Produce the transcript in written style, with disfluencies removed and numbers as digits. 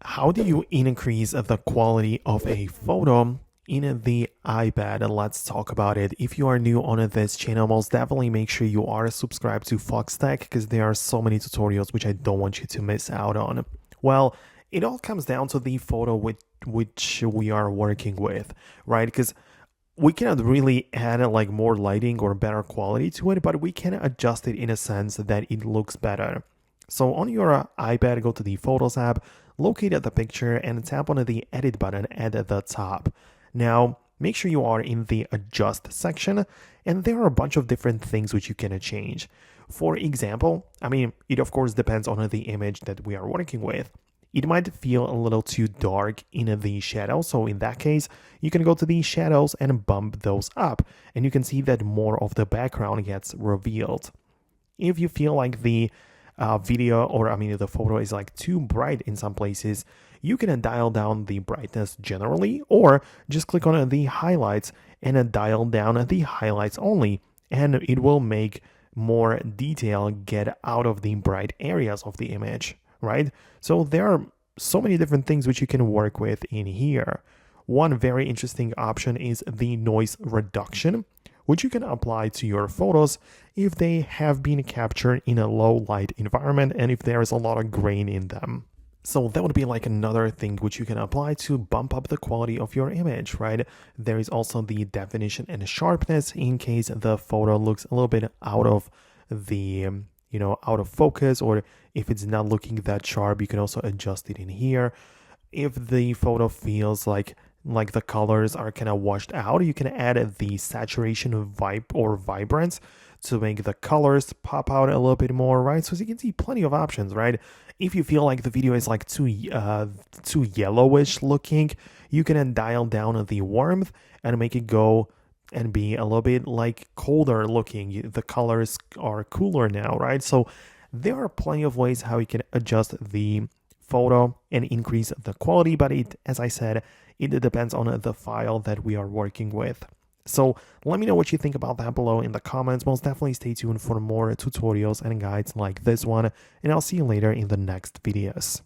How do you increase the quality of a photo in the iPad? Let's talk about it. If you are new on this channel, most definitely make sure you are subscribed to Foxtecc because there are so many tutorials which I don't want you to miss out on. Well, it all comes down to the photo with which we are working with, right? Because we cannot really add like more lighting or better quality to it, but we can adjust it in a sense that it looks better. So on your iPad, go to the Photos app, locate the picture, and tap on the Edit button at the top. Now, make sure you are in the Adjust section, and there are a bunch of different things which you can change. For example, it of course depends on the image that we are working with. It might feel a little too dark in the shadow, so in that case, you can go to the shadows and bump those up, and you can see that more of the background gets revealed. If you feel like the the photo is like too bright in some places, you can dial down the brightness generally, or just click on the highlights and dial down the highlights only, and it will make more detail get out of the bright areas of the image, right? So there are so many different things which you can work with in here. One very interesting option is the noise reduction, which you can apply to your photos if they have been captured in a low light environment and if there is a lot of grain in them. So that would be like another thing which you can apply to bump up the quality of your image, right? There is also the definition and sharpness in case the photo looks a little bit out of the out of focus, or if it's not looking that sharp, you can also adjust it in here. If the photo feels like the colors are kind of washed out, you can add the saturation vibe or vibrance to make the colors pop out a little bit more, right? So as you can see, plenty of options, right? If you feel like the video is like too yellowish looking, you can then dial down the warmth and make it go and be a little bit like colder looking. The colors are cooler now, right? So there are plenty of ways how you can adjust the photo and increase the quality, but as I said, it depends on the file that we are working with. So let me know what you think about that below in the comments. Most definitely stay tuned for more tutorials and guides like this one, and I'll see you later in the next videos.